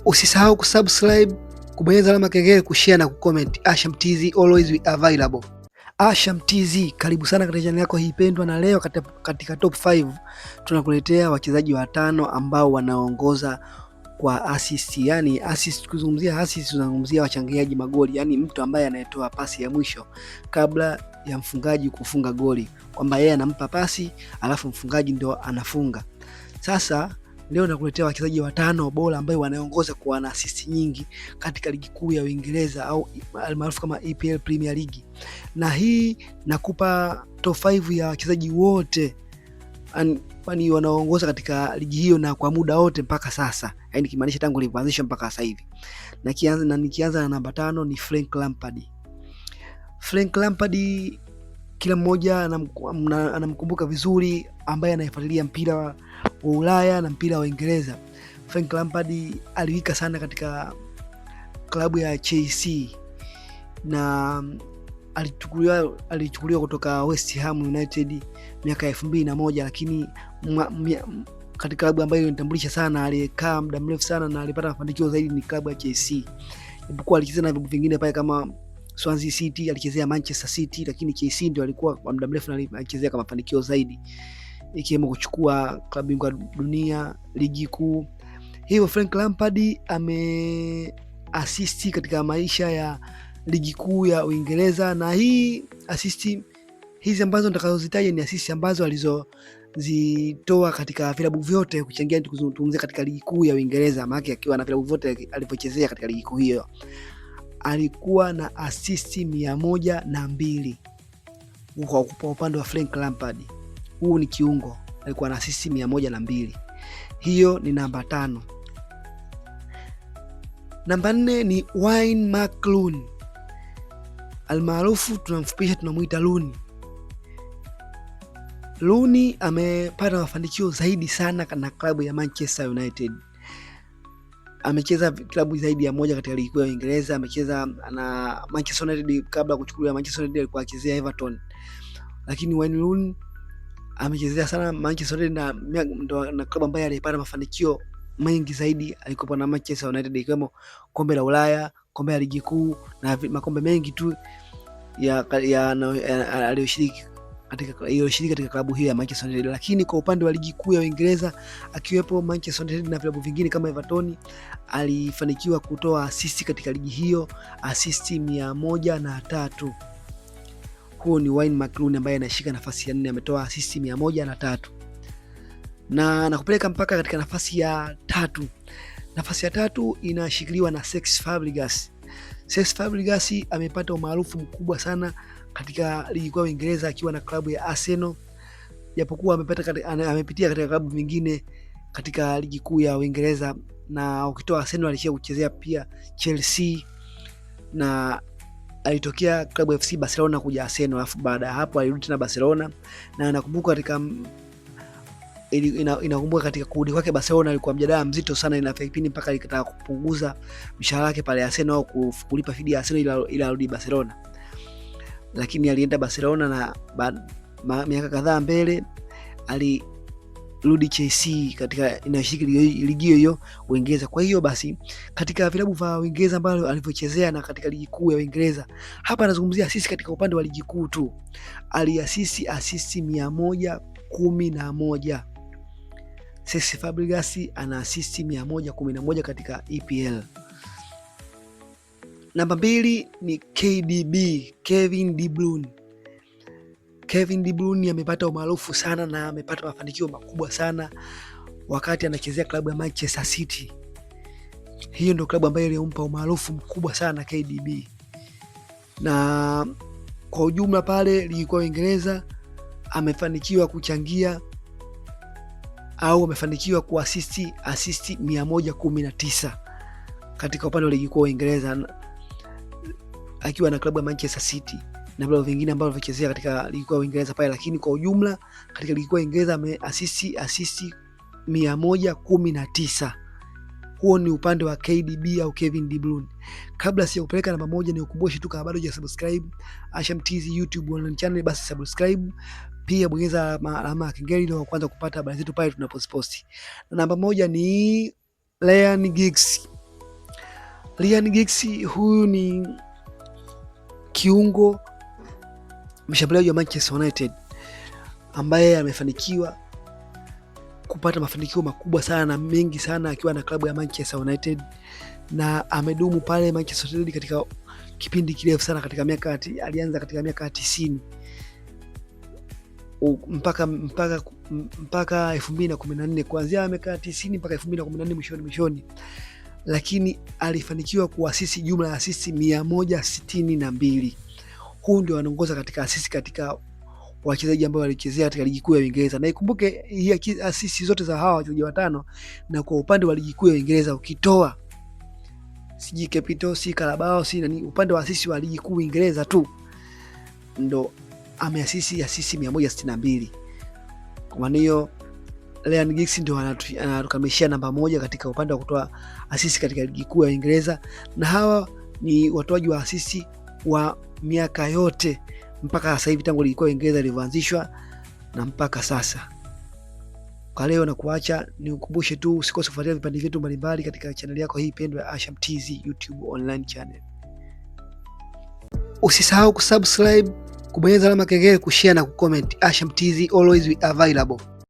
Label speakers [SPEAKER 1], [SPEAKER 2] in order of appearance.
[SPEAKER 1] Usisahau kusubscribe, kubonyeza alama kengele, kushare na kucomment. Asham TZ always we available. Asham TZ, karibu sana katika channel yako hii pendwa, na leo katika top 5 tunakuletea wachezaji watano ambao wanaongoza kwa assist. Yani assist, kuzungumzia assist tunazungumzia wachangiaji magoli, yani mtu ambaye anayetoa pasi ya mwisho kabla ya mfungaji kufunga goli, kwamba yeye anampa pasi alafu mfungaji ndio anafunga. Sasa leo nakuletea wachezaji watano bora ambao wanaongoza kwa assist nyingi katika ligi kuu ya Uingereza au almaarufu kama EPL Premier League. Na hii nakupa top 5 ya wachezaji wote yani wanaongoza katika ligi hiyo na kwa muda wote mpaka sasa. Yaani kimaanisha tangu ilipoanzishwa mpaka sasa hivi. Nikianza na namba 5 ni Frank Lampard. Frank Lampard kila mmoja anamkumbuka vizuri, ambaye anaifuatilia mpira wa Ulaya na mpira wa Uingereza. Frank Lampard aliwika sana katika klabu ya Chelsea na alichukuliwa kutoka West Ham United miaka 2001, lakini katika klabu ambayo ilitambulisha sana, alikaa muda mrefu sana na alipata mafanikio zaidi ni klabu ya Chelsea. Ilipokuwa alicheza na vilabu vingine pale kama Swansea City, alichezea Manchester City, lakini Chelsea ndio alikuwa kwa muda mrefu na alichezea kama mafanikio zaidi, ikiwemo kuchukua klabu bingwa dunia, ligi kuu. Hivyo Frank Lampard ameassist katika maisha ya ligi kuu ya Uingereza, na hii assist hizi ambazo nitakazozitaja ni assist ambazo alizozitoa katika vilabu vyote kuchangia kuzungumzia katika ligi kuu ya Uingereza, maana akiwa na vilabu vyote alivyochezea katika ligi kuu hiyo. Alikuwa na assist 102 kwa upande wa Frank Lampard. Huu ni kiungo, alikuwa na assist 102. Hiyo ni namba 5. Namba 4 ni Wayne McLean, almaarufu tunamfupisha tunamuita Rooney. Rooney amepata mafanikio zaidi sana na klabu ya Manchester United. Amecheza klabu zaidi ya moja katika ligi kuu ya Uingereza. Amecheza na Manchester United, kabla ya kuchukuliwa Manchester United alikuwa akichezea Everton. Lakini Wayne Rooney amechezea sana Manchester United na klabu ambayo alipata mafanikio mengi zaidi alikuwa na Manchester United, ikiwemo kombe la Ulaya, kombe la ligi kuu na makombe mengi tu aliyoshiriki katika klabu hiyo ya Manchester United. Lakini kwa upande wa ligi kuu ya Uingereza, akiwepo Manchester United na vilabu vingine kama Everton, alifanikiwa kutoa assist katika ligi hiyo, assist 103. Huo ni Wayne McLean ambaye anashika nafasi ya 4, ametoa assist 103. Na nakupeleka mpaka katika nafasi ya 3. Nafasi ya 3 inashikiliwa na Cesc Fabregas. Cesc Fabregas amepata umaarufu mkubwa sana katika ligi kuu ya Uingereza akiwa na klabu ya Arsenal, japokuwa amepitia katika klabu vingine katika ligi kuu ya Uingereza, na ukitoa Arsenal alishia kuchezea pia Chelsea na alitokea klabu ya FC Barcelona kuja Arsenal, alafu baada ya hapo alirudi tena Barcelona. Na nakumbuka katika kurudi kwake Barcelona alikuwa mjadala mzito sana, ina kipindi mpaka alikataka kupunguza mshahara wake pale Arsenal au kulipa fidia Arsenal ila arudi Barcelona. Lakini alienda Barcelona na miaka kadhaa mbele alirudi Chelsea katika inashiriki ligi hiyo Uingereza. Kwa hiyo basi katika vilabu vya Uingereza ambao alivyochezea na katika ligi kuu ya Uingereza, hapa anazungumzia assist katika upande wa ligi kuu tu, aliassist 111. Cesc Fabregas ana assist 111 katika EPL. Namba 2 ni KDB, Kevin De Bruyne. Kevin De Bruyne amepata umaarufu sana na amepata mafanikio makubwa sana wakati anachezea klabu ya Manchester City. Hiyo ndio klabu ambayo ilimpa umaarufu mkubwa sana KDB. Na kwa ujumla pale ligi kuu ya Uingereza amefanikiwa kuchangia au amefanikiwa kuassist 119 katika upande wa ligi kuu ya Uingereza akiwa na klabu ya Manchester City na vilabu vingine ambavyo vinachezea katika ligi kuu ya Uingereza pale. Lakini kwa ujumla katika ligi kuu ya Uingereza ameassist 119. Huo ni upande wa KDB au Kevin De Bruyne. Kabla sijakupeleka namba 1, ni ukumbushe tu, kama bado hujasubscribe Asham TZ YouTube online channel, basi subscribe, pia bonyeza alama ya kengele ili kwanza kupata habari zetu pale tunaposti. Na namba 1 ni Ryan Giggs. Ryan Giggs huyu ni kiungo mshambuliaji wa Manchester United ambaye amefanikiwa kupata mafanikio makubwa sana na mengi sana akiwa na klabu ya Manchester United, na amedumu pale Manchester United katika kipindi kirefu sana, katika miaka alianza katika miaka 90 mpaka 2014, kuanzia miaka 90 mpaka 2014 mwishoni, lakini alifanikiwa kuasisi jumla ya asisi 162. Huu ndio anaongoza katika asisi katika wachezaji ambao walichezea katika ligi kuu ya Uingereza. Na ikumbuke hii asisi zote za hawa wachezaji watano, na kwa upande wa ligi kuu ya Uingereza ukitoa siji Capital, si Carabao, si nani, upande wa asisi wa ligi kuu ya Uingereza tu ndo ameasisi asisi 162. Kwa maana hiyo Ryan Giggs ndio anatukamilishia namba moja katika upande wa kutoa asisi katika ligi kuu ya Uingereza, na hawa ni watoaji wa asisi wa miaka yote mpaka sasa hivi, tangu ligi kuu ya Uingereza ilivyoanzishwa na mpaka sasa. Kwa leo na kuacha nikukumbushe tu, usikose kufuatilia vipindi vyetu mbalimbali katika channel yako hii pendwa ya Asham TZ YouTube online channel. Usisahau kusubscribe, kubonyeza alama kengele, kushare na kucomment. Asham TZ, always we available.